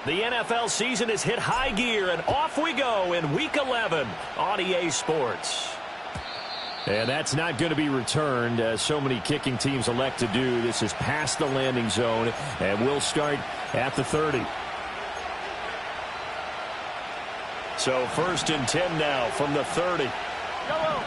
The NFL season has hit high gear, and off we go in Week 11 on EA Sports. And that's not going to be returned, as so many kicking teams elect to do. This is past the landing zone, and we'll start at the 30. So 1st and 10 now from the 30. Yellow.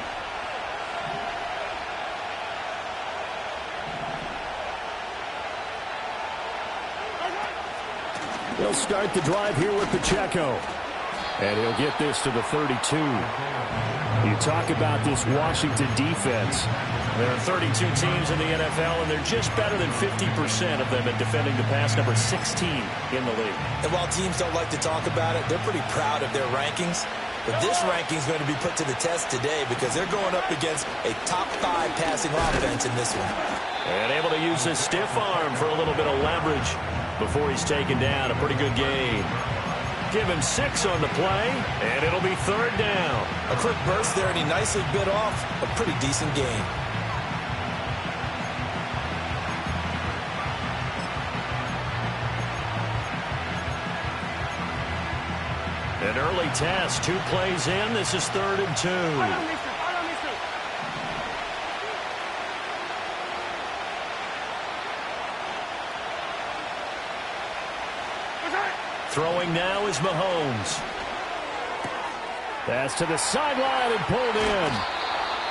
He'll start the drive here with Pacheco. And he'll get this to the 32. You talk about this Washington defense. There are 32 teams in the NFL, and they're just better than 50% of them at defending the pass, number 16 in the league. And while teams don't like to talk about it, they're pretty proud of their rankings. But this ranking is going to be put to the test today because they're going up against a top 5 passing offense in this one. And able to use his stiff arm for a little bit of leverage before he's taken down. A pretty good gain. Give him 6 on the play, and it'll be 3rd down. A quick burst there, and he nicely bit off a pretty decent gain. An early test, 2 plays in. This is 3rd and 2. Throwing now is Mahomes. Pass to the sideline and pulled in.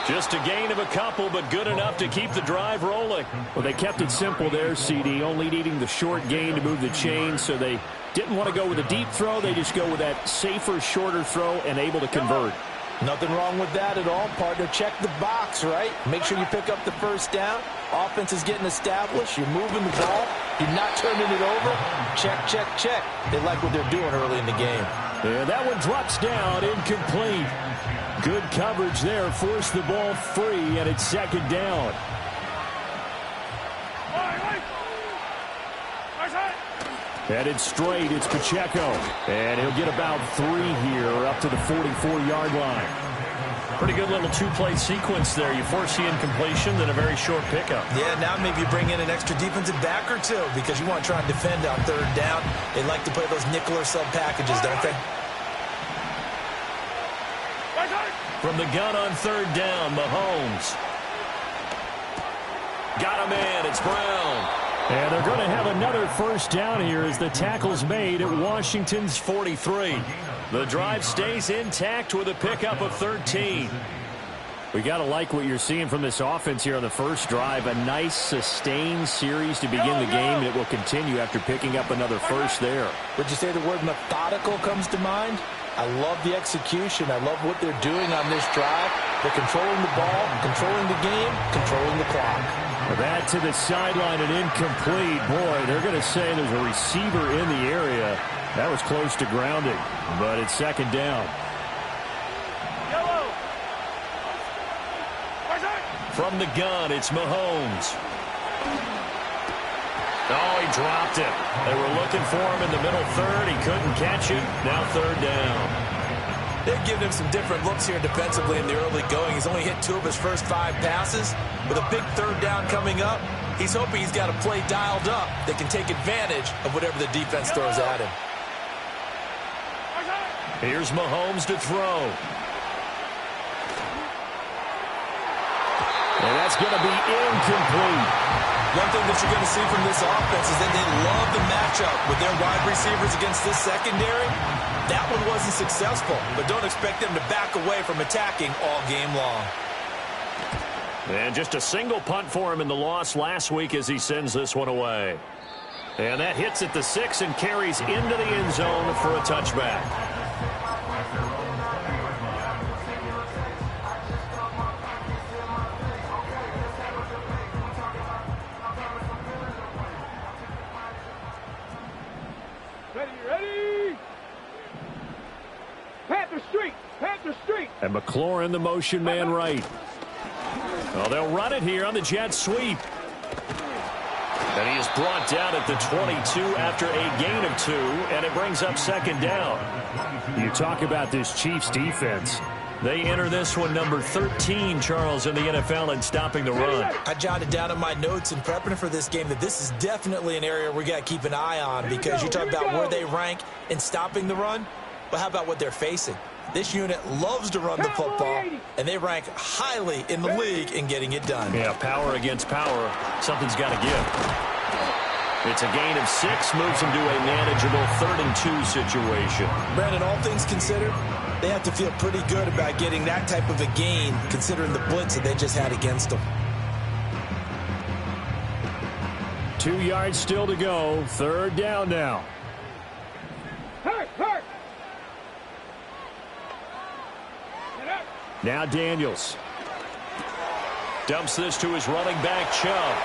Just a gain of a couple, but good enough to keep the drive rolling. Well, they kept it simple there, CD, only needing the short gain to move the chain, so they didn't want to go with a deep throw. They just go with that safer, shorter throw and able to convert. Nothing wrong with that at all, partner. Check the box, right? Make sure you pick up the 1st down. Offense is getting established. You're moving the ball. You're not turning it over. Check, check, check. They like what they're doing early in the game. Yeah, that one drops down, incomplete. Good coverage there. Forced the ball free, and it's 2nd down. Headed straight, it's Pacheco. And he'll get about 3 here, up to the 44-yard line. Pretty good little 2-play sequence there. You force the incompletion, then a very short pickup. Yeah, now maybe you bring in an extra defensive back or 2 because you want to try and defend on 3rd down. They like to play those nickel or sub packages, don't they? From the gun on 3rd down, Mahomes. Got him in. It's Brown. And they're going to have another 1st down here as the tackle's made at Washington's 43. The drive stays intact with a pickup of 13. We got to like what you're seeing from this offense here on the first drive. A nice, sustained series to begin the game, and it will continue after picking up another 1st there. Would you say the word methodical comes to mind? I love the execution. I love what they're doing on this drive. They're controlling the ball, controlling the game, controlling the clock. That to the sideline and incomplete. Boy, they're going to say there's a receiver in the area. That was close to grounding, but it's 2nd down. From the gun, it's Mahomes. Oh, he dropped it. They were looking for him in the middle 3rd. He couldn't catch it. Now 3rd down. They've given him some different looks here defensively in the early going. He's only hit 2 of his first 5 passes. With a big 3rd down coming up, he's hoping he's got a play dialed up that can take advantage of whatever the defense throws at him. Here's Mahomes to throw. And that's going to be incomplete. One thing that you're going to see from this offense is that they love the matchup with their wide receivers against this secondary. That one wasn't successful, but don't expect them to back away from attacking all game long. And just a single punt for him in the loss last week as he sends this one away. And that hits at the 6 and carries into the end zone for a touchback. And McLaurin, the motion man right. Well, they'll run it here on the jet sweep. And he is brought down at the 22 after a gain of 2, and it brings up second down. You talk about this Chiefs defense. They enter this one number 13, Charles, in the NFL in stopping the run. I jotted down in my notes in prepping for this game that this is definitely an area we got to keep an eye on, because you talk about where they rank in stopping the run, but how about what they're facing? This unit loves to run the football, and they rank highly in the league in getting it done. Yeah, power against power. Something's got to give. It's a gain of 6, moves them to a manageable 3rd and 2 situation. Brandon, all things considered, they have to feel pretty good about getting that type of a gain, considering the blitz that they just had against them. 2 yards still to go. 3rd down now. Now Daniels. Dumps this to his running back, Chubb.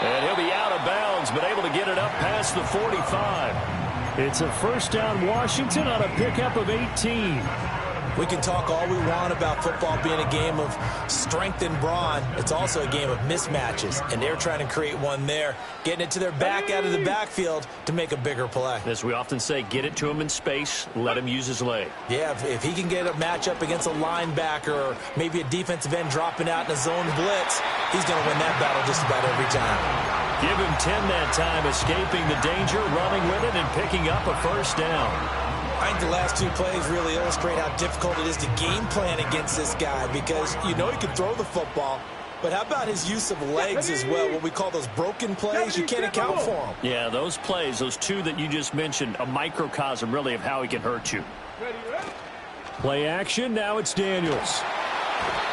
And he'll be out of bounds, but able to get it up past the 45. It's a first down Washington on a pickup of 18. We can talk all we want about football being a game of strength and brawn. It's also a game of mismatches, and they're trying to create one there, getting it to their back out of the backfield to make a bigger play. As we often say, get it to him in space, let him use his leg. Yeah, if he can get a matchup against a linebacker or maybe a defensive end dropping out in a zone blitz, he's going to win that battle just about every time. Give him 10 that time, escaping the danger, running with it, and picking up a first down. I think the last 2 plays really illustrate how difficult it is to game plan against this guy, because you know he can throw the football, but how about his use of legs as well, what we call those broken plays? You can't account for them. Yeah, those plays, those 2 that you just mentioned, a microcosm really of how he can hurt you. Play action, now it's Daniels.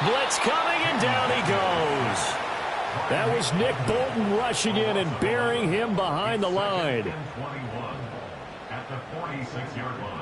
Blitz coming, and down he goes. That was Nick Bolton rushing in and burying him behind the line. At the 46-yard line.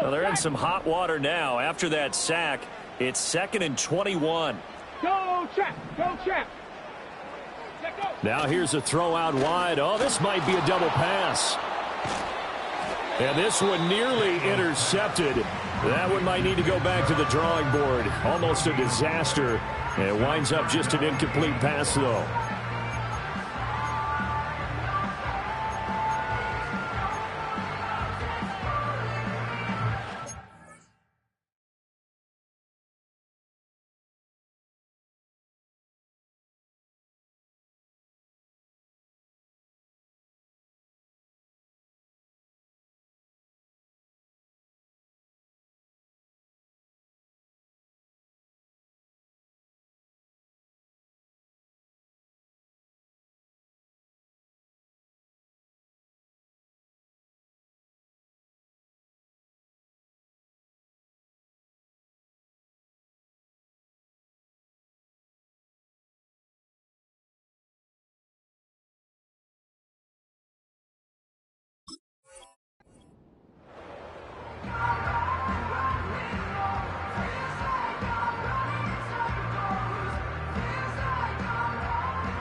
Well, they're in some hot water now. After that sack, it's 2nd and 21. Go, Trap! Go, Trap! Now here's a throw out wide. Oh, this might be a double pass. And this one nearly intercepted. That one might need to go back to the drawing board. Almost a disaster. And it winds up just an incomplete pass, though.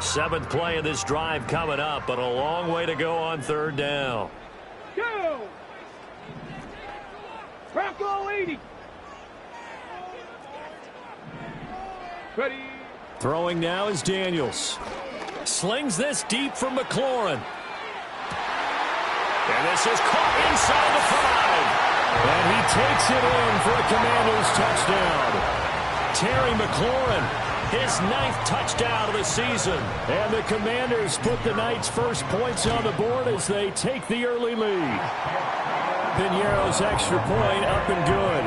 Seventh play of this drive coming up, but a long way to go on 3rd down. Go! Bronco 80. Ready. Throwing now is Daniels. Slings this deep from McLaurin. And this is caught inside the 5. And he takes it in for a Commanders touchdown. Terry McLaurin, his 9th touchdown of the season. And the Commanders put the night's first points on the board as they take the early lead. Piñeiro's extra point up and good.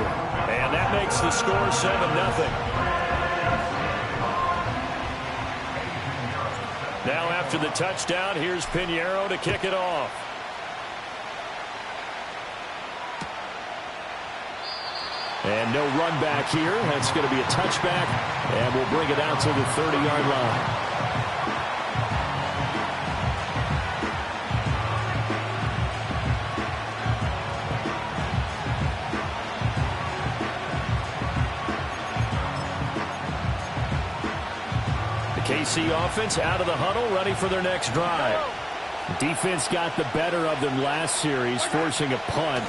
And that makes the score 7-0. Now after the touchdown, here's Piñeiro to kick it off. And no run back here. That's going to be a touchback, and we'll bring it out to the 30-yard line. KC offense out of the huddle, ready for their next drive. Defense got the better of them last series, forcing a punt.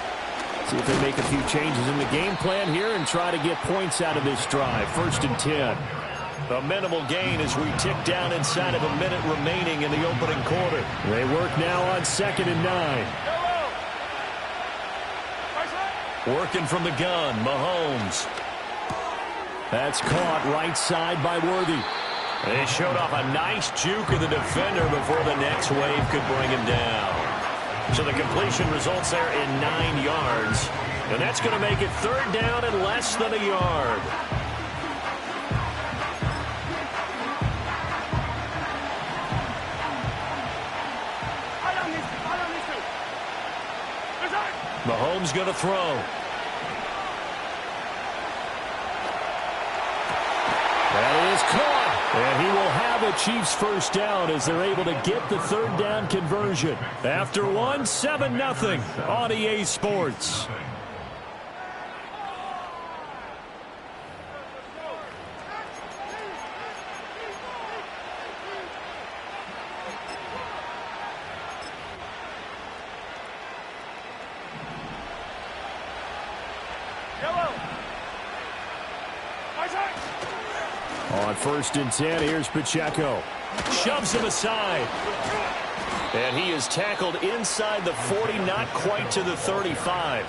See if they make a few changes in the game plan here and try to get points out of this drive. 1st and 10. A minimal gain as we tick down inside of a minute remaining in the opening quarter. They work now on 2nd and 9. Working from the gun, Mahomes. That's caught right side by Worthy. They showed off a nice juke of the defender before the next wave could bring him down. So the completion results there in 9 yards. And that's going to make it 3rd down and less than a yard. Mahomes going to throw. That is caught. And he will have a Chiefs 1st down as they're able to get the 3rd down conversion. After one, 7-0 on EA Sports. On 1st and 10, here's Pacheco. Shoves him aside. And he is tackled inside the 40, not quite to the 35.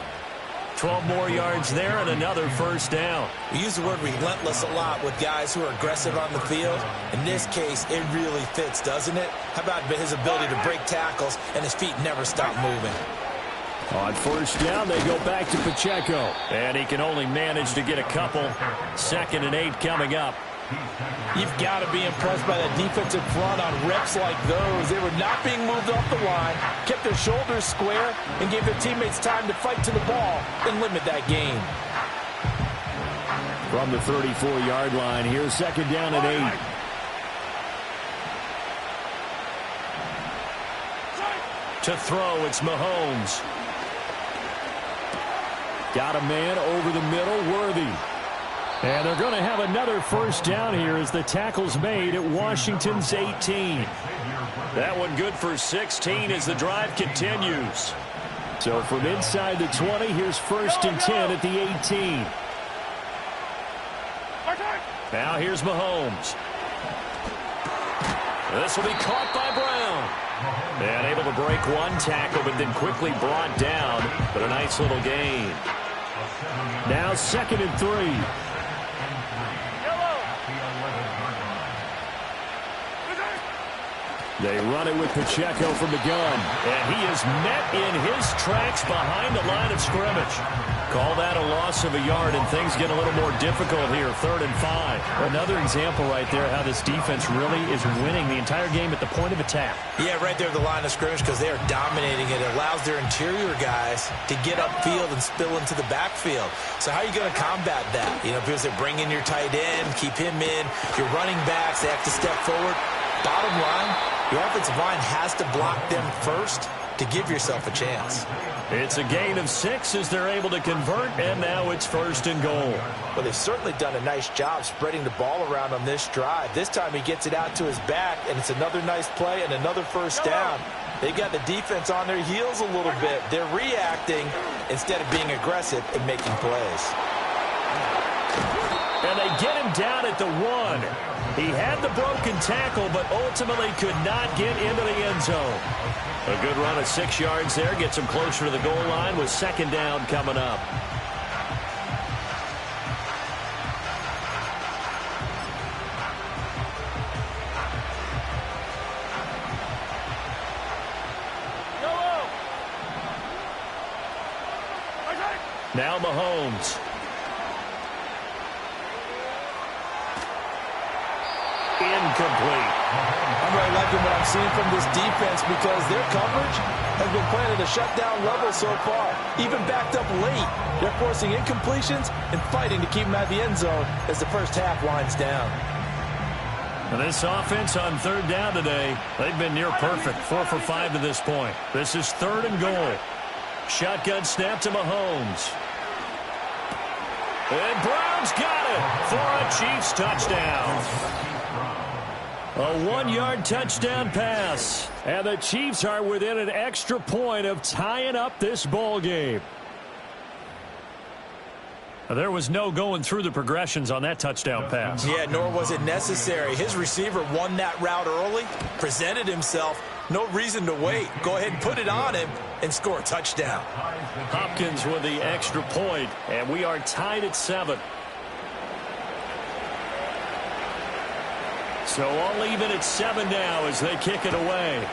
12 more yards there and another 1st down. We use the word relentless a lot with guys who are aggressive on the field. In this case, it really fits, doesn't it? How about his ability to break tackles and his feet never stop moving? On 1st down, they go back to Pacheco. And he can only manage to get a couple. 2nd and 8 coming up. You've got to be impressed by that defensive front on reps like those. They were not being moved off the line, kept their shoulders square, and gave their teammates time to fight to the ball and limit that gain. From the 34-yard line, here's 2nd down and 8. To throw, it's Mahomes. Got a man over the middle, Worthy. And they're going to have another 1st down here as the tackle's made at Washington's 18. That one good for 16 as the drive continues. So from inside the 20, here's 1st and 10 at the 18. Now here's Mahomes. This will be caught by Brown. And able to break one tackle, but then quickly brought down. But a nice little gain. Now 2nd and 3. They run it with Pacheco from the gun. And he is met in his tracks behind the line of scrimmage. Call that a loss of a yard, and things get a little more difficult here. 3rd and 5. Another example right there how this defense really is winning the entire game at the point of attack. Yeah, right there at the line of scrimmage because they are dominating it. It allows their interior guys to get upfield and spill into the backfield. So how are you going to combat that? You know, because they bring in your tight end, keep him in. Your running backs, they have to step forward. Bottom line, your offensive line has to block them first to give yourself a chance. It's a gain of 6 as they're able to convert, and now it's 1st and goal. Well, they've certainly done a nice job spreading the ball around on this drive. This time he gets it out to his back, and it's another nice play and another 1st down. They've got the defense on their heels a little bit. They're reacting instead of being aggressive and making plays. And they get him down at the 1. He had the broken tackle, but ultimately could not get into the end zone. A good run of 6 yards there. Gets him closer to the goal line with 2nd down coming up. Now Mahomes. Incomplete. I'm really liking what I'm seeing from this defense because their coverage has been playing at a shutdown level so far. Even backed up late, they're forcing incompletions and fighting to keep them out of the end zone as the first half winds down. And this offense on 3rd down today, they've been near perfect. 4 for 5 to this point. This is 3rd and goal. Shotgun snap to Mahomes. And Brown's got it for a Chiefs touchdown. A 1-yard touchdown pass. And the Chiefs are within an extra point of tying up this ball game. There was no going through the progressions on that touchdown pass. Yeah, nor was it necessary. His receiver won that route early, presented himself. No reason to wait. Go ahead and put it on him and score a touchdown. Hopkins with the extra point, and we are tied at 7. So all even at 7 now as they kick it away.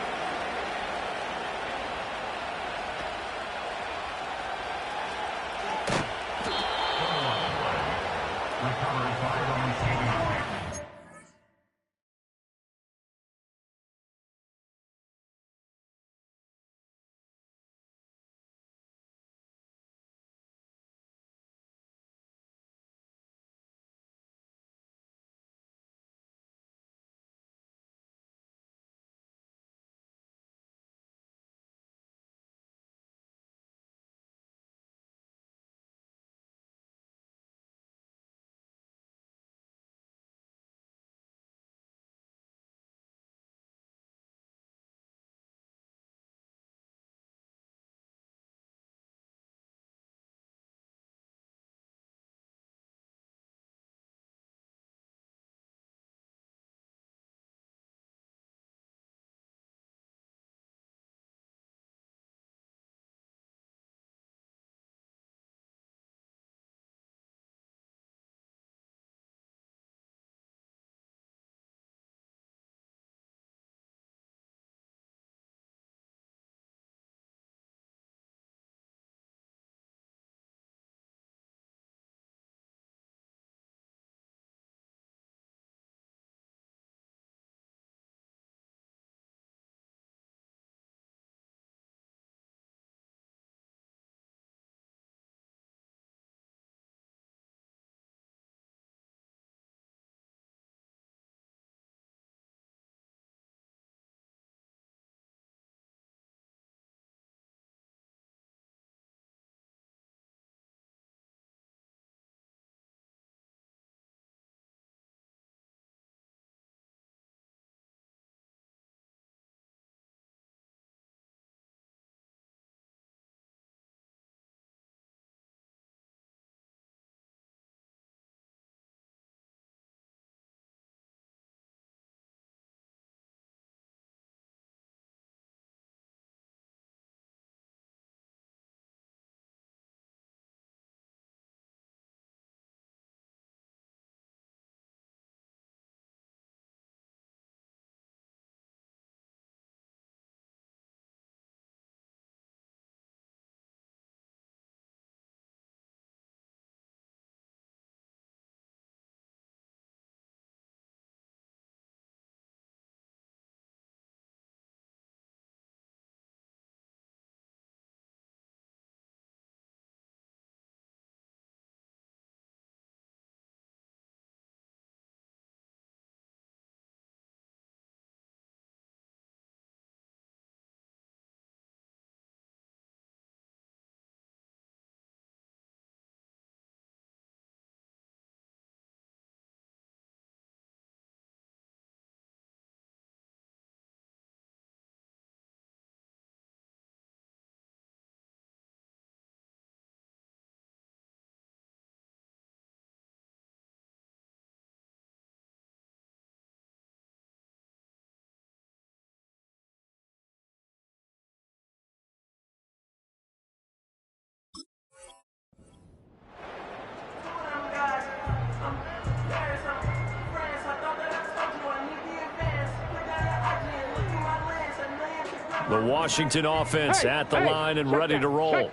The Washington offense at the line and ready to roll.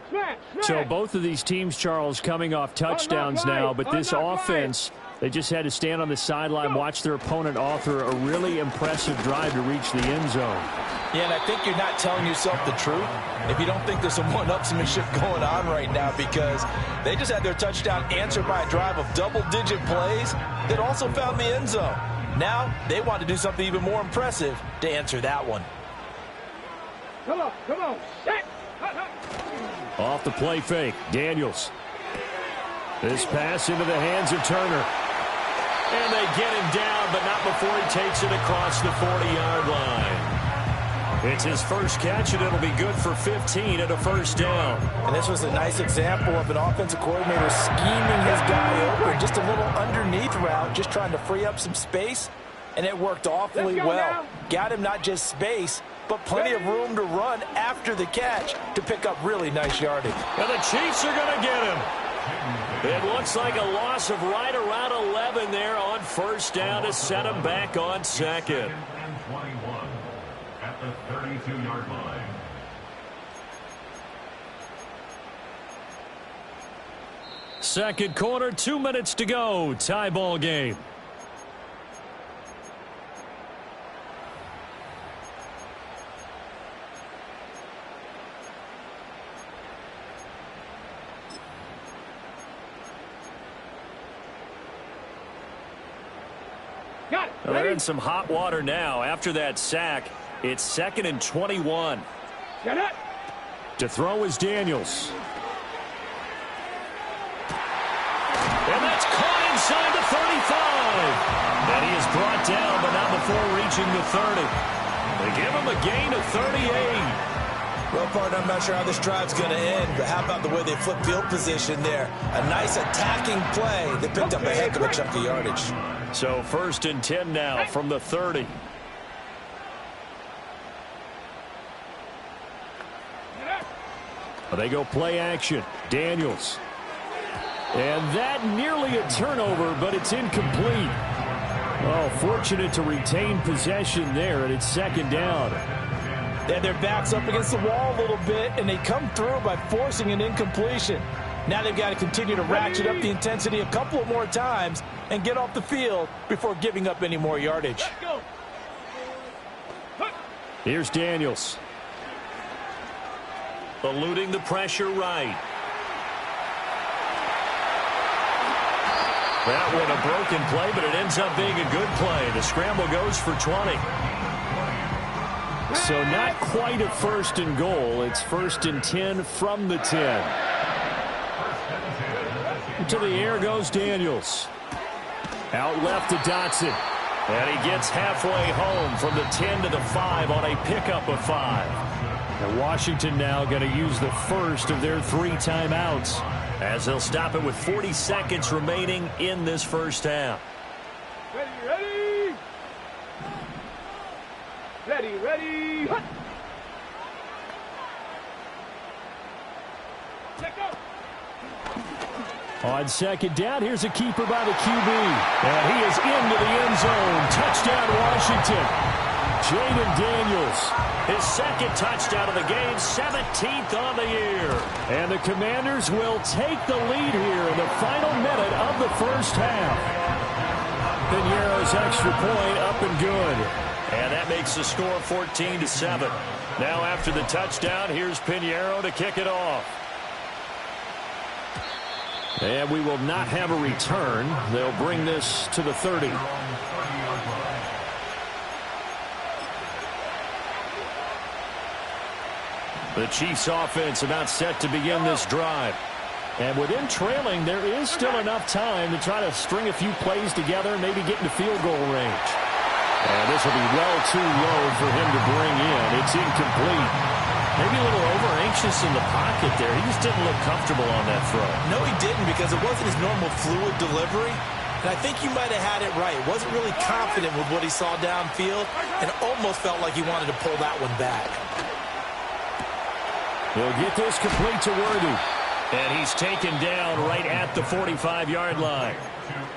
So both of these teams, Charles, coming off touchdowns now, but this offense, they just had to stand on the sideline, watch their opponent author a really impressive drive to reach the end zone. Yeah, and I think you're not telling yourself the truth if you don't think there's some one-upsmanship going on right now, because they just had their touchdown answered by a drive of double-digit plays that also found the end zone. Now they want to do something even more impressive to answer that one. Come on, set. Off the play fake, Daniels. This pass into the hands of Turner. And they get him down, but not before he takes it across the 40-yard line. It's his first catch, and it'll be good for 15 and a first down. And this was a nice example of an offensive coordinator scheming his guy open. Just a little underneath route, just trying to free up some space, and it worked awfully well. Now. Got him not just space, but plenty of room to run after the catch to pick up really nice yardage. And the Chiefs are going to get him. It looks like a loss of right around 11 there on first down to set him back on second. And 21 at the 32-yard line. Second quarter, 2 minutes to go. Tie ball game. Got it. Well, they're Ready? in some hot water now. After that sack, it's 2nd and 21. Get it. To throw is Daniels. And that's caught inside the 35. And he is brought down, but not before reaching the 30. They give him a gain of 38. Well, partner, I'm not sure how this drive's going to end, but how about the way they flip field position there? A nice attacking play. They picked up a heck of a chunk of yardage. So 1st and 10 now from the 30. They go play action. Daniels. And that nearly a turnover, but it's incomplete. Oh, fortunate to retain possession there, and it's 2nd down. They had their backs up against the wall a little bit, and they come through by forcing an incompletion. Now they've got to continue to ratchet up the intensity a couple of more times and get off the field before giving up any more yardage. Here's Daniels. Eluding the pressure right. That one a broken play, but it ends up being a good play. The scramble goes for 20. So not quite a 1st and goal. It's 1st and 10 from the 10. To the air goes Daniels. Out left to Dotson. And he gets halfway home from the 10 to the 5 on a pickup of 5. And Washington now going to use the first of their 3 timeouts, as they'll stop it with 40 seconds remaining in this first half. Ready, ready. Ready, ready. Hut. Let go. On 2nd down, here's a keeper by the QB. And he is into the end zone. Touchdown, Washington. Jaden Daniels, his 2nd touchdown of the game, 17th on the year. And the Commanders will take the lead here in the final minute of the first half. Piñeiro's extra point up and good. And that makes the score 14-7. Now after the touchdown, here's Piñeiro to kick it off. And we will not have a return. They'll bring this to the 30. The Chiefs offense about set to begin this drive. And within trailing, there is still enough time to try to string a few plays together, maybe get into field goal range. And this will be well too low for him to bring in. It's incomplete. Maybe a little over-anxious in the pocket there. He just didn't look comfortable on that throw. No, he didn't, because it wasn't his normal fluid delivery. And I think you might have had it right. Wasn't really confident with what he saw downfield, and almost felt like he wanted to pull that one back. He'll get this complete to Worthy. And he's taken down right at the 45-yard line.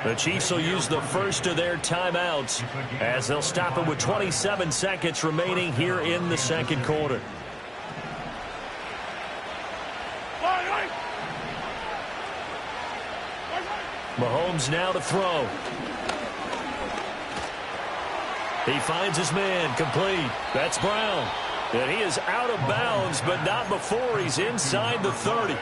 The Chiefs will use the first of their timeouts as they'll stop it with 27 seconds remaining here in the second quarter. Mahomes now to throw. He finds his man, complete. That's Brown. And he is out of bounds, but not before he's inside the 30.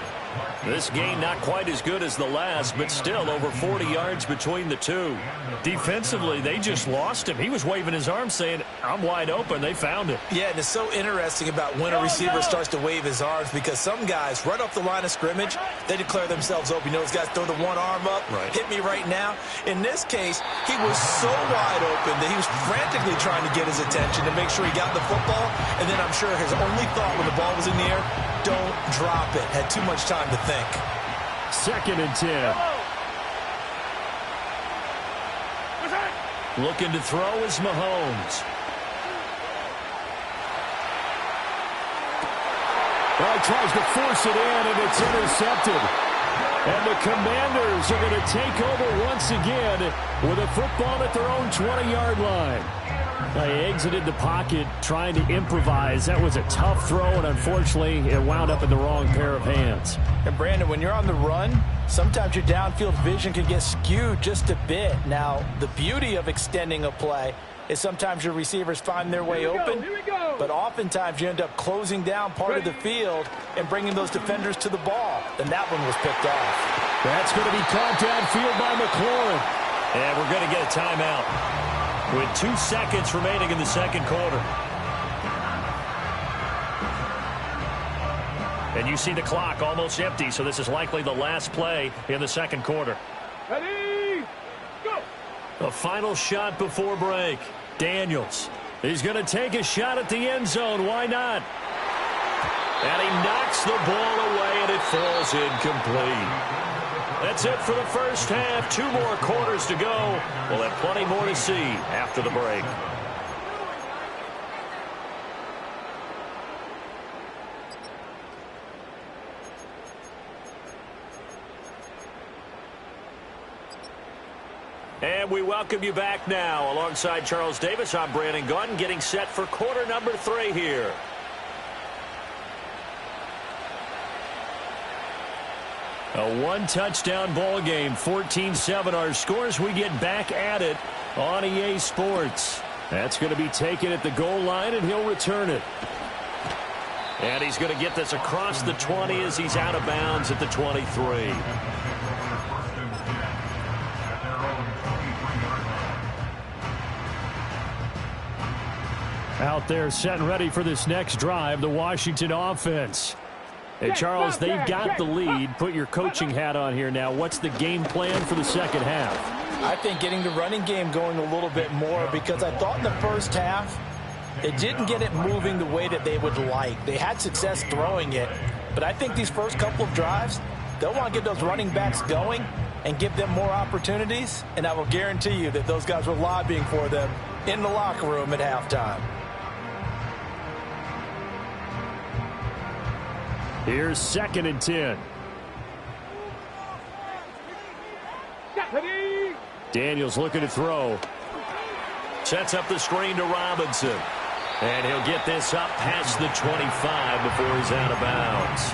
This game not quite as good as the last, but still over 40 yards between the two. Defensively, they just lost him. He was waving his arms saying, I'm wide open. They found it. Yeah, and it's so interesting about when a receiver starts to wave his arms, because some guys, right off the line of scrimmage, they declare themselves open. You know, those guys throw the one arm up, hit me right now. In this case, he was so wide open that he was frantically trying to get his attention to make sure he got the football, and then I'm sure his only thought when the ball was in the air, don't drop it. Had too much time to think. 2nd and 10. Looking to throw is Mahomes. Well, he tries to force it in, and it's intercepted. And the Commanders are going to take over once again with a football at their own 20-yard line. They exited the pocket trying to improvise. That was a tough throw, and unfortunately, it wound up in the wrong pair of hands. And, Brandon, when you're on the run, sometimes your downfield vision can get skewed just a bit. Now, the beauty of extending a play is sometimes your receivers find their way open, but oftentimes you end up closing down part of the field and bringing those defenders to the ball. And that one was picked off. That's going to be caught downfield by McLaurin. And we're going to get a timeout with 2 seconds remaining in the second quarter. And you see the clock almost empty, so this is likely the last play in the second quarter. Ready, go! The final shot before break. Daniels. He's going to take a shot at the end zone. Why not? And he knocks the ball away, and it falls incomplete. That's it for the first half. 2 more quarters to go. We'll have plenty more to see after the break. And we welcome you back now. Alongside Charles Davis, I'm Brandon Gaudin, getting set for quarter number 3 here. A 1-touchdown ball game, 14-7 our scores. We get back at it on EA Sports. That's going to be taken at the goal line, and he'll return it. And he's going to get this across the 20 as he's out of bounds at the 23. Out there set and ready for this next drive, the Washington offense. Hey, Charles, they've got the lead. Put your coaching hat on here now. What's the game plan for the second half? I think getting the running game going a little bit more, because I thought in the first half it didn't get it moving the way that they would like. They had success throwing it, but I think these first couple of drives, they'll want to get those running backs going and give them more opportunities, and I will guarantee you that those guys were lobbying for them in the locker room at halftime. Here's 2nd and 10. Daniels looking to throw. Sets up the screen to Robinson. And he'll get this up past the 25 before he's out of bounds.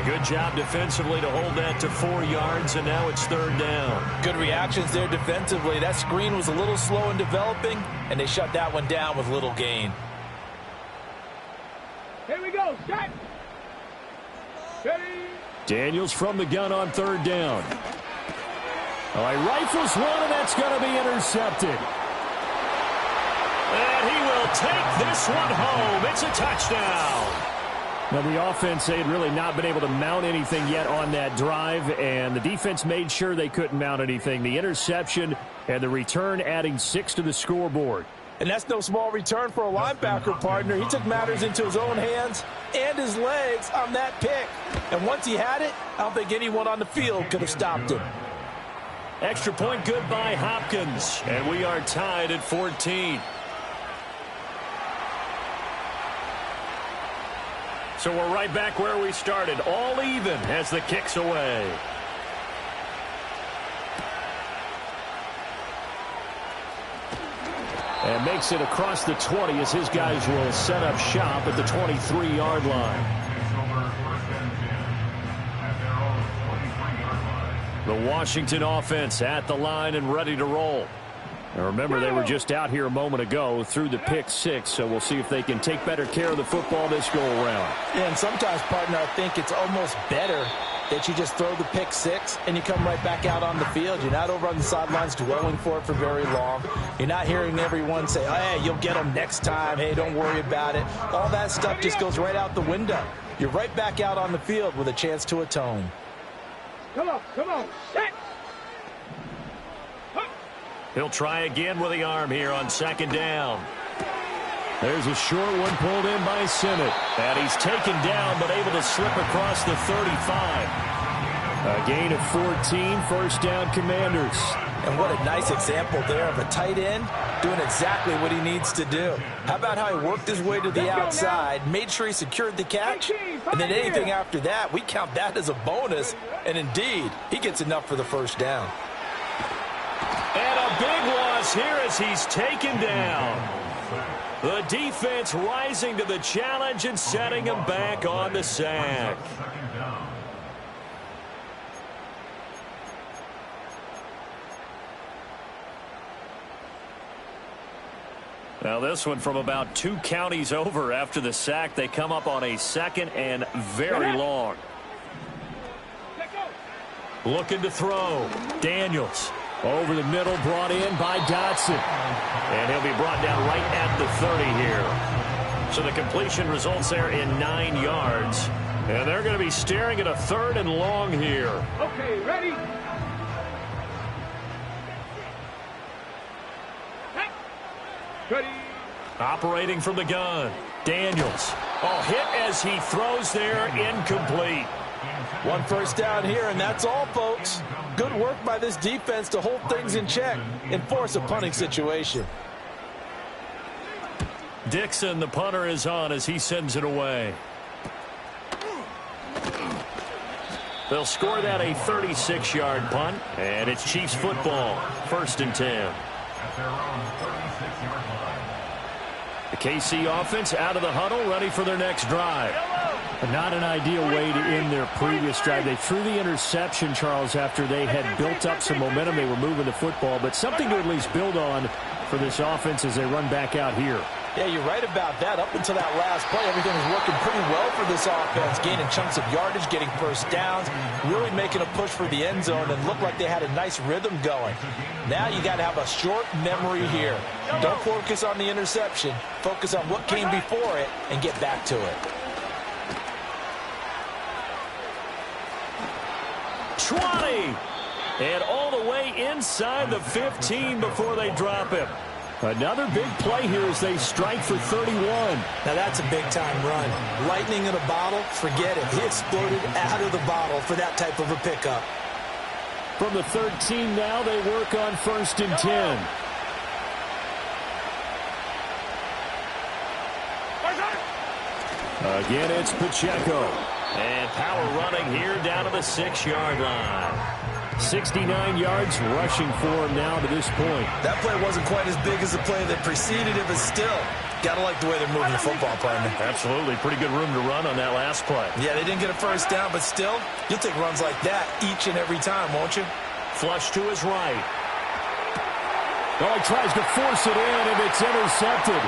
A good job defensively to hold that to 4 yards, and now it's 3rd down. Good reactions there defensively. That screen was a little slow in developing, and they shut that one down with little gain. Here we go, set! Ready. Daniels from the gun on 3rd down. Oh, he rifles one, and that's going to be intercepted. And he will take this one home. It's a touchdown. Now, the offense, they had really not been able to mount anything yet on that drive, and the defense made sure they couldn't mount anything. The interception and the return adding 6 to the scoreboard. And that's no small return for a linebacker partner. He took matters into his own hands and his legs on that pick. And once he had it, I don't think anyone on the field could have stopped him. Extra point good by Hopkins. And we are tied at 14. So we're right back where we started. All even as the kick's away. And makes it across the 20 as his guys will set up shop at the 23-yard line. The Washington offense at the line and ready to roll. And remember, they were just out here a moment ago through the pick 6, so we'll see if they can take better care of the football this go around. Yeah, and sometimes, partner, I think it's almost better that you just throw the pick six and you come right back out on the field. You're not over on the sidelines dwelling for it for very long. You're not hearing everyone say, oh, hey, you'll get them next time. Hey, don't worry about it. All that stuff just goes right out the window. You're right back out on the field with a chance to atone. Come on, set. He'll try again with the arm here on second down. There's a short one pulled in by Sinnott. And he's taken down but able to slip across the 35. A gain of 14, first down Commanders. And what a nice example there of a tight end doing exactly what he needs to do. How about how he worked his way to the outside, made sure he secured the catch, and then anything after that, we count that as a bonus. And indeed, he gets enough for the first down. And a big loss here as he's taken down. The defense rising to the challenge and setting him back on the sack. Now this one from about 2 counties over after the sack. They come up on a second and very long. Looking to throw. Daniels. Over the middle, brought in by Dotson. And he'll be brought down right at the 30 here. So the completion results there in 9 yards. And they're going to be staring at a 3rd and long here. Okay, ready? Ready. Operating from the gun. Daniels. Oh, hit as he throws there, incomplete. 1 first down here, and that's all, folks. Good work by this defense to hold things in check and force a punting situation. Dixon, the punter, is on as he sends it away. They'll score that a 36-yard punt, and it's Chiefs football, 1st and 10. The KC offense out of the huddle, ready for their next drive. Not an ideal way to end their previous drive. They threw the interception, Charles, after they had built up some momentum. They were moving the football, but something to at least build on for this offense as they run back out here. Yeah, you're right about that. Up until that last play, everything was working pretty well for this offense, gaining chunks of yardage, getting first downs, really making a push for the end zone, and looked like they had a nice rhythm going. Now you got to have a short memory here. Don't focus on the interception. Focus on what came before it and get back to it. 20! And all the way inside the 15 before they drop him. Another big play here as they strike for 31. Now that's a big-time run. Lightning in a bottle, forget it. He exploded out of the bottle for that type of a pickup. From the 13 now, they work on 1st and 10. Again, it's Pacheco. And power running here down to the 6-yard line. 69 yards rushing for him now to this point. That play wasn't quite as big as the play that preceded it, but still, got to like the way they're moving the football, partner. Absolutely. Pretty good room to run on that last play. Yeah, they didn't get a first down, but still, you'll take runs like that each and every time, won't you? Flush to his right. Oh, he tries to force it in, and it's intercepted.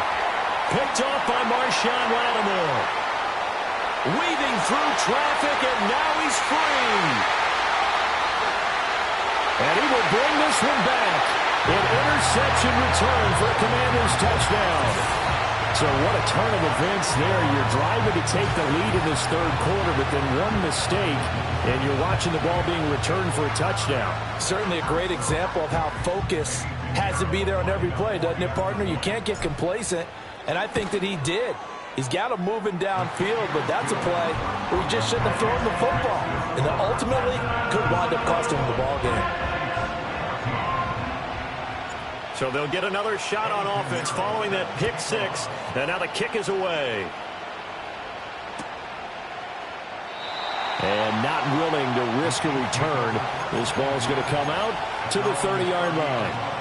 Picked off by Marshawn Lattimore. Weaving through traffic, and now he's free. And he will bring this one back. An interception return for a Commanders touchdown. So what a turn of events there. You're driving to take the lead in this 3rd quarter, but then one mistake, and you're watching the ball being returned for a touchdown. Certainly a great example of how focus has to be there on every play, doesn't it, partner? You can't get complacent, and I think that he did. He's got him moving downfield, but that's a play where he just shouldn't have thrown the football. And that ultimately could wind up costing him the ball game. So they'll get another shot on offense following that pick 6. And now the kick is away. And not willing to risk a return. This ball's going to come out to the 30-yard line.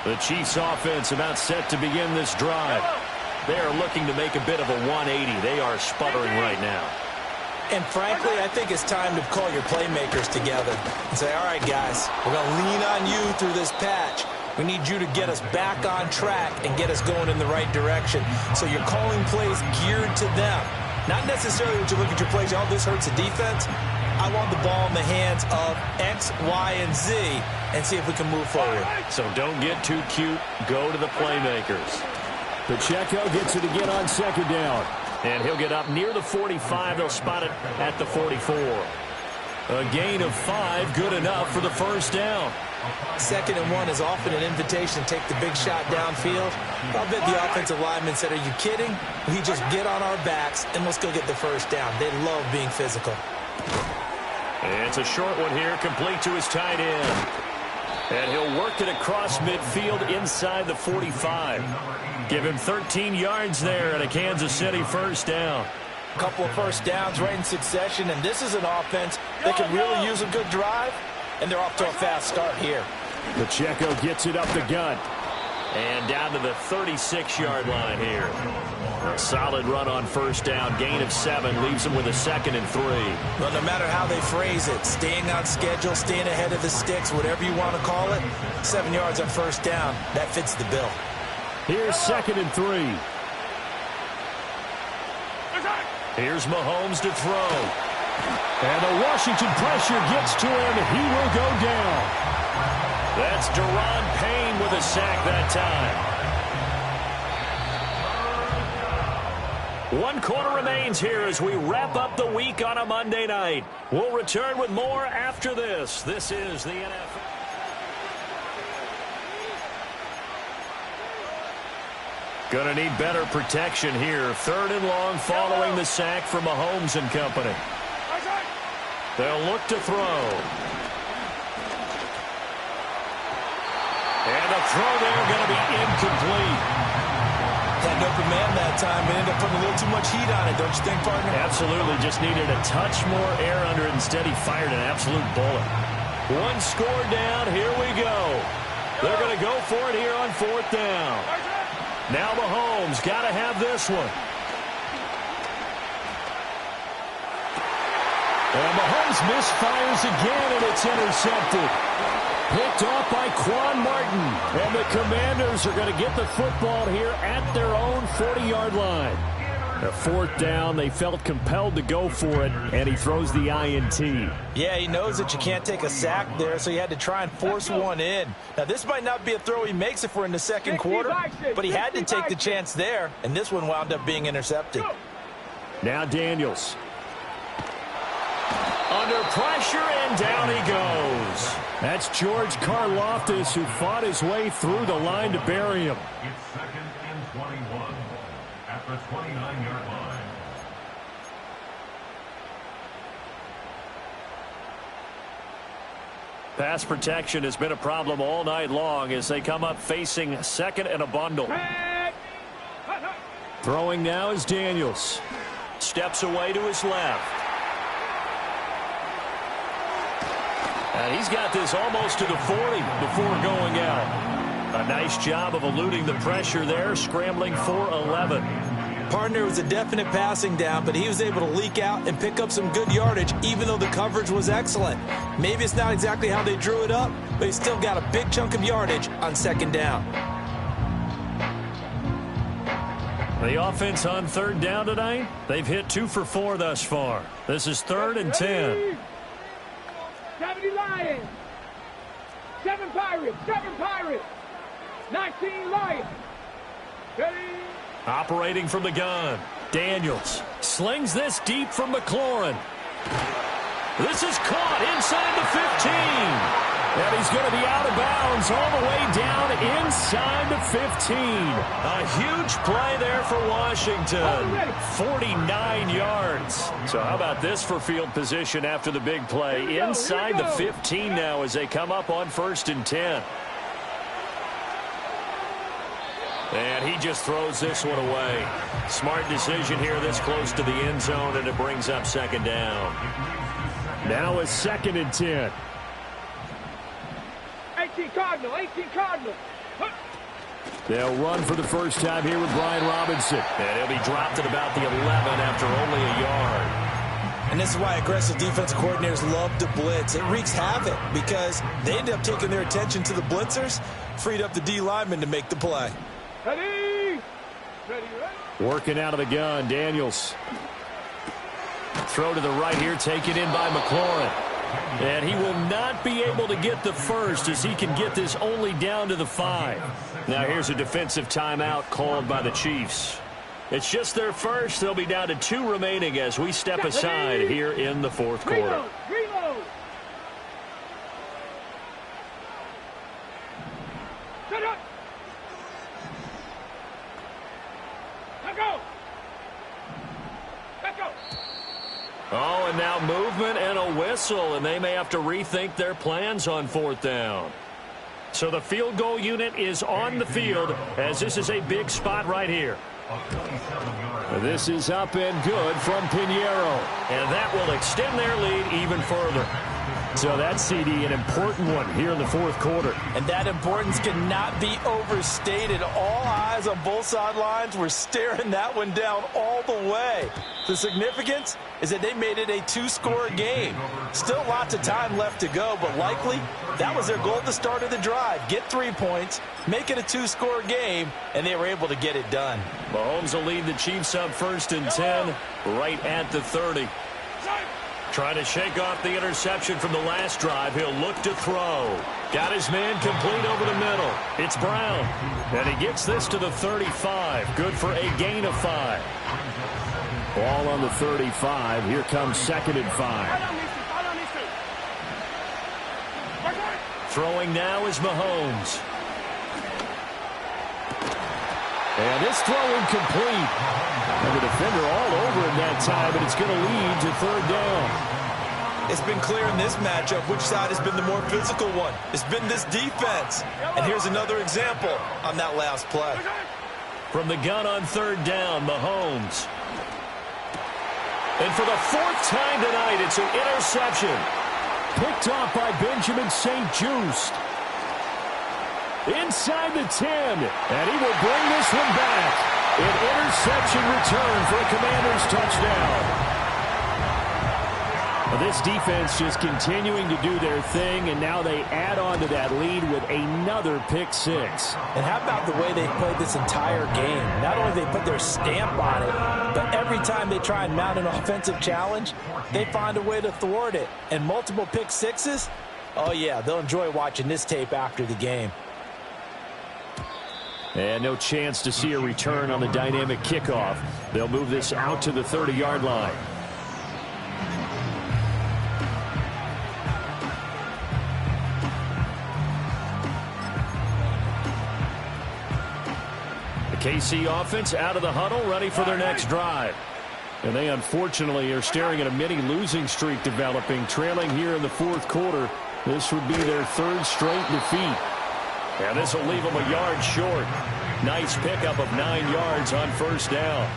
The Chiefs offense about set to begin this drive. They are looking to make a bit of a 180. They are sputtering right now. And frankly, I think it's time to call your playmakers together and say, all right, guys, we're going to lean on you through this patch. We need you to get us back on track and get us going in the right direction. So you're calling plays geared to them. Not necessarily when you look at your plays, oh, this hurts the defense. I want the ball in the hands of X, Y, and Z and see if we can move forward. So don't get too cute. Go to the playmakers. Pacheco gets it again on second down. And he'll get up near the 45. They'll spot it at the 44. A gain of 5, good enough for the first down. 2nd and 1 is often an invitation to take the big shot downfield. I'll bet the offensive lineman said, are you kidding? We just get on our backs and let's go get the first down. They love being physical. It's a short one here, complete to his tight end. And he'll work it across midfield inside the 45. Give him 13 yards there and a Kansas City first down. A couple of first downs right in succession, and this is an offense that can really use a good drive, and they're off to a fast start here. Pacheco gets it up the gut. And down to the 36-yard line here. A solid run on first down. Gain of 7 leaves him with a 2nd and 3. Well, no matter how they phrase it, staying on schedule, staying ahead of the sticks, whatever you want to call it, 7 yards on first down, that fits the bill. Here's 2nd and 3. Here's Mahomes to throw. And the Washington pressure gets to him. He will go down. That's Daron Payne with a sack that time. 1 quarter remains here as we wrap up the week on a Monday night. We'll return with more after this. This is the NFL. Gonna need better protection here. 3rd and long following the sack from Mahomes and company. They'll look to throw. And the throw there going to be incomplete. Had an open man that time, but ended up putting a little too much heat on it, don't you think, partner? Absolutely. Just needed a touch more air under it. Instead, he fired an absolute bullet. 1 score down. Here we go. They're going to go for it here on 4th down. Now Mahomes got to have this one. And Mahomes misfires again, and it's intercepted. Picked off by Quan Martin. And the Commanders are going to get the football here at their own 40-yard line. A 4th down, they felt compelled to go for it, and he throws the INT. Yeah, he knows that you can't take a sack there, so he had to try and force one in. Now, this might not be a throw he makes if we're in the 2nd quarter, but he had to take the chance there, and this one wound up being intercepted. Now Daniels. Under pressure, and down he goes. That's George Karlaftis, who fought his way through the line to bury him. It's 2nd and 21 at the 29-yard line. Pass protection has been a problem all night long as they come up facing 2nd and a bundle. Throwing now is Daniels. Steps away to his left. And he's got this almost to the 40 before going out. A nice job of eluding the pressure there, scrambling for 11. Partner, was a definite passing down, but he was able to leak out and pick up some good yardage, even though the coverage was excellent. Maybe it's not exactly how they drew it up, but he still got a big chunk of yardage on 2nd down. The offense on 3rd down tonight, they've hit 2 for 4 thus far. This is 3rd and 10. 70 Lions. 7 Pirates. 7 Pirates. 19 Lions. Ready. Operating from the gun. Daniels slings this deep from McLaurin. This is caught inside the 15. And he's going to be out of bounds all the way down inside the 15. A huge play there for Washington. 49 yards. So how about this for field position after the big play? Inside the 15 now as they come up on 1st and 10. And he just throws this one away. Smart decision here this close to the end zone, and it brings up 2nd down. Now a 2nd and 10. 18 Cardinal. 18 Cardinal. They'll run for the first time here with Brian Robinson. And he'll be dropped at about the 11 after only a yard. And this is why aggressive defensive coordinators love to blitz. It wreaks havoc because they end up taking their attention to the blitzers, freed up the D lineman to make the play. Ready? Working out of the gun, Daniels. Throw to the right here, taken in by McLaurin. And he will not be able to get the first as he can get this only down to the 5. Now here's a defensive timeout called by the Chiefs. It's just their first. They'll be down to 2 remaining as we step aside here in the 4th quarter. Reload. Set up. Let go. Let go. Oh, and now movement and a whistle, and they may have to rethink their plans on 4th down. So the field goal unit is on the field as this is a big spot right here. This is up and good from Pinheiro. And that will extend their lead even further. So that's, CD, an important one here in the 4th quarter. And that importance cannot be overstated. All eyes on both sidelines were staring that one down all the way. The significance is that they made it a 2-score game. Still lots of time left to go, but likely that was their goal at the start of the drive. Get 3 points, make it a 2-score game, and they were able to get it done. Mahomes will lead the Chiefs up 1st and 10 right at the 30. Trying to shake off the interception from the last drive. He'll look to throw. Got his man complete over the middle. It's Brown. And he gets this to the 35. Good for a gain of 5. Ball on the 35. Here comes 2nd and 5. Throwing now is Mahomes. And this throw incomplete. And the defender all over him that time, but it's going to lead to 3rd down. It's been clear in this matchup which side has been the more physical one. It's been this defense. And here's another example on that last play. From the gun on 3rd down, Mahomes. And for the 4th time tonight, it's an interception. Picked off by Benjamin St-Juste. Inside the 10, and he will bring this one back. An interception return for a Commanders touchdown. Well, this defense just continuing to do their thing, and now they add on to that lead with another pick 6. And how about the way they played this entire game? Not only they put their stamp on it, but every time they try and mount an offensive challenge, they find a way to thwart it. And multiple pick 6s, oh yeah, they'll enjoy watching this tape after the game. And no chance to see a return on the dynamic kickoff. They'll move this out to the 30-yard line. The KC offense out of the huddle, ready for their next drive. And they unfortunately are staring at a mini losing streak developing, trailing here in the 4th quarter. This would be their 3rd straight defeat. And this will leave them a yard short. Nice pickup of 9 yards on 1st down.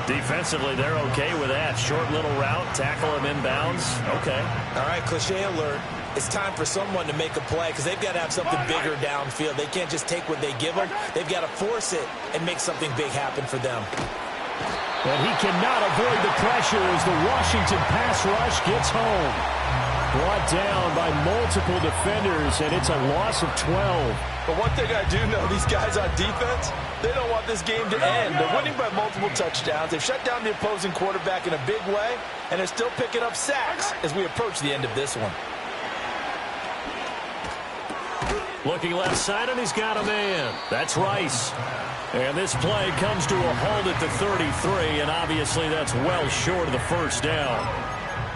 Defensively, they're okay with that. Short little route, tackle him inbounds. Okay. All right, cliche alert. It's time for someone to make a play because they've got to have something bigger downfield. They can't just take what they give them. They've got to force it and make something big happen for them. And he cannot avoid the pressure as the Washington pass rush gets home. Brought down by multiple defenders, and it's a loss of 12. But one thing I do know, these guys on defense, they don't want this game to end. They're winning by multiple touchdowns. They've shut down the opposing quarterback in a big way, and they're still picking up sacks as we approach the end of this one. Looking left side, and he's got a man. That's Rice. And this play comes to a halt at the 33, and obviously that's well short of the 1st down.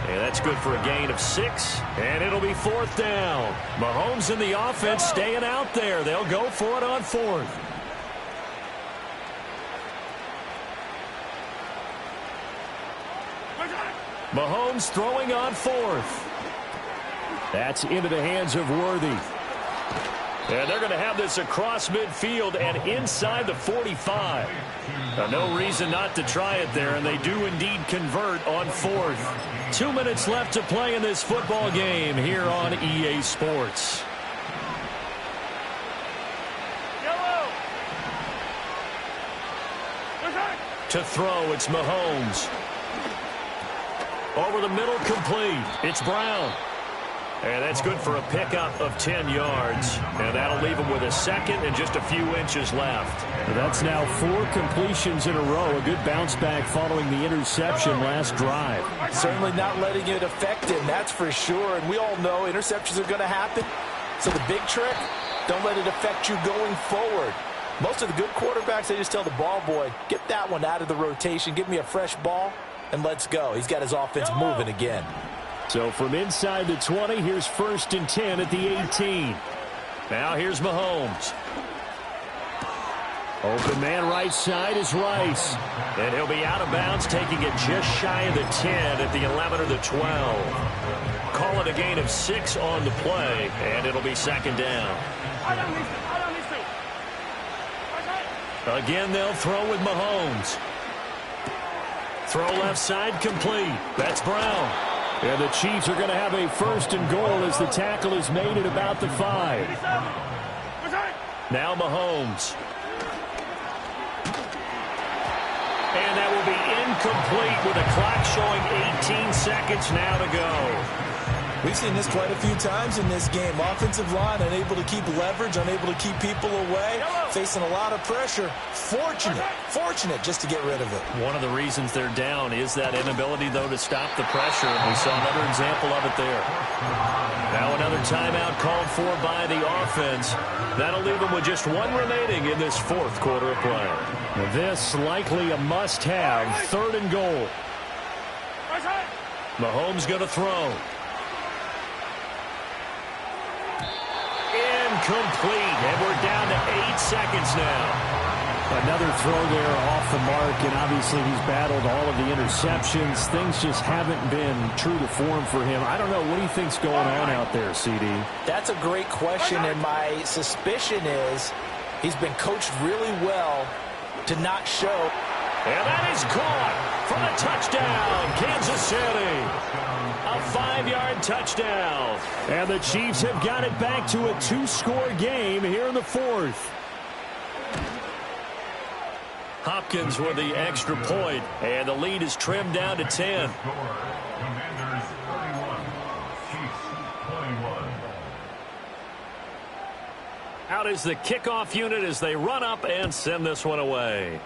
And that's good for a gain of 6, and it'll be 4th down. Mahomes and the offense staying out there. They'll go for it on 4th. Mahomes throwing on 4th. That's into the hands of Worthy. And they're going to have this across midfield and inside the 45. No reason not to try it there, and they do indeed convert on 4th. 2 minutes left to play in this football game here on EA Sports. To throw, it's Mahomes. Over the middle, complete. It's Brown. And that's good for a pickup of 10 yards. And that'll leave him with a second and just a few inches left. That's now 4 completions in a row. A good bounce back following the interception last drive. Certainly not letting it affect him, that's for sure. And we all know interceptions are going to happen. So the big trick, don't let it affect you going forward. Most of the good quarterbacks, they just tell the ball boy, get that one out of the rotation, give me a fresh ball, and let's go. He's got his offense moving again. So from inside the 20, here's 1st and 10 at the 18. Now here's Mahomes. Open man right side is Rice. And he'll be out of bounds, taking it just shy of the 10 at the 11 or the 12. Call it a gain of 6 on the play, and it'll be 2nd down. Again, they'll throw with Mahomes. Throw left side, complete. That's Brown. And the Chiefs are going to have a 1st and goal as the tackle is made at about the 5. Now Mahomes. And that will be incomplete with the clock showing 18 seconds now to go. We've seen this quite a few times in this game. Offensive line unable to keep leverage, unable to keep people away, facing a lot of pressure. Fortunate just to get rid of it. One of the reasons they're down is that inability, though, to stop the pressure. We saw another example of it there. Now another timeout called for by the offense. That'll leave them with just 1 remaining in this 4th quarter of play. Now this likely a must-have, 3rd and goal. Mahomes going to throw. Incomplete, and we're down to 8 seconds now. Another throw there off the mark, and obviously he's battled all of the interceptions. Things just haven't been true to form for him. I don't know. What do you think's going on out there, CD? That's a great question, and my suspicion is he's been coached really well to not show. And that is caught for the touchdown, Kansas City. A 5-yard touchdown. And the Chiefs have got it back to a 2-score game here in the 4th. Hopkins with the extra point, and the lead is trimmed down to 10. Commanders 31, Chiefs 21. Out is the kickoff unit as they run up and send this one away.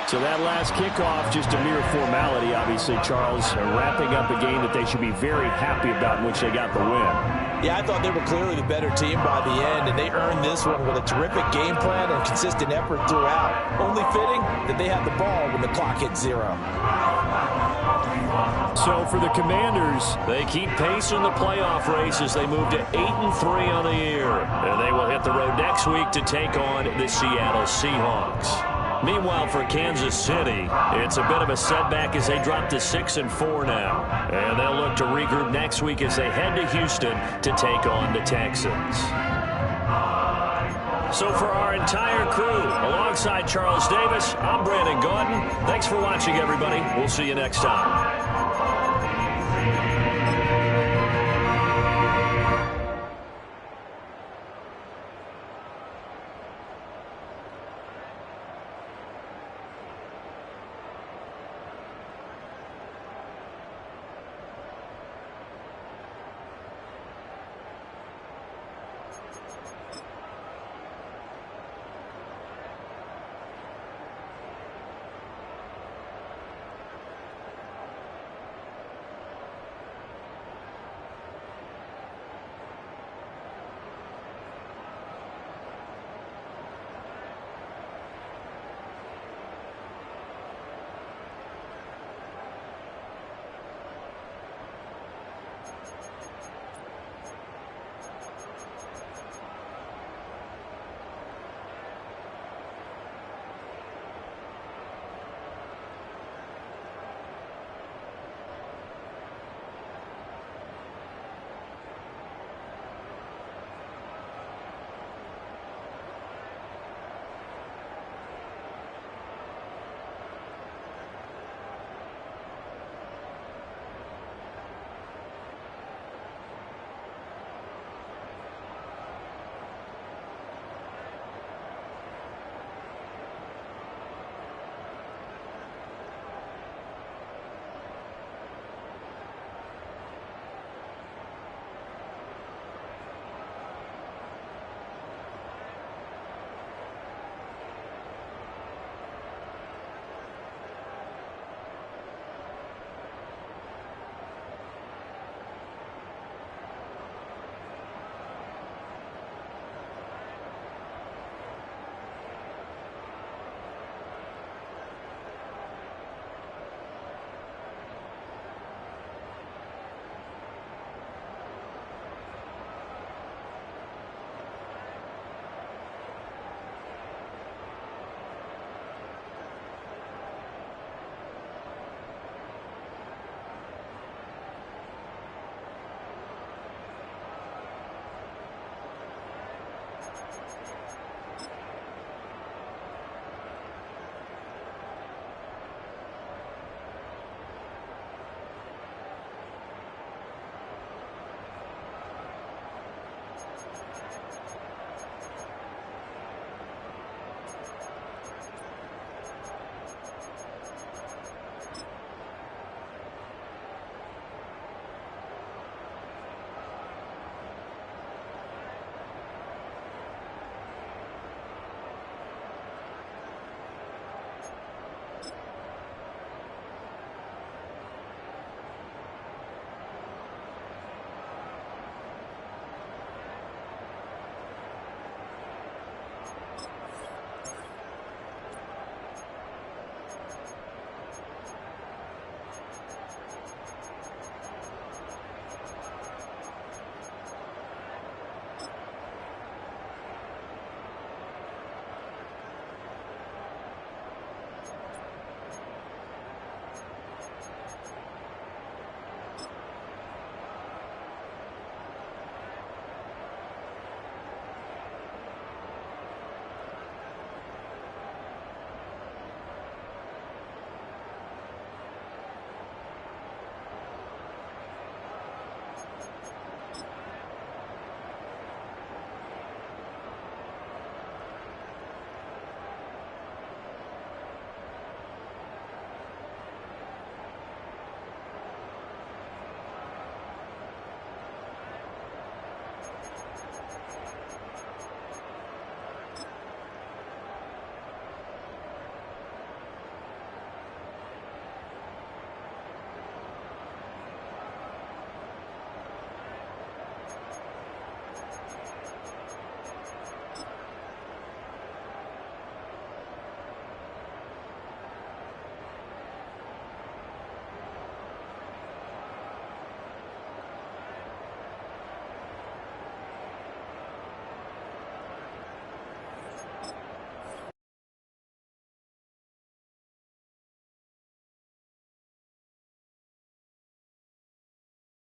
So that last kickoff, just a mere formality, obviously, Charles, wrapping up a game that they should be very happy about in which they got the win. Yeah, I thought they were clearly the better team by the end, and they earned this one with a terrific game plan and consistent effort throughout. Only fitting that they had the ball when the clock hit 0. So for the Commanders, they keep pace in the playoff race as they move to 8-3 on the year. And they will hit the road next week to take on the Seattle Seahawks. Meanwhile, for Kansas City, it's a bit of a setback as they drop to 6-4 now. And they'll look to regroup next week as they head to Houston to take on the Texans. So for our entire crew, alongside Charles Davis, I'm Brandon Gaudin. Thanks for watching, everybody. We'll see you next time.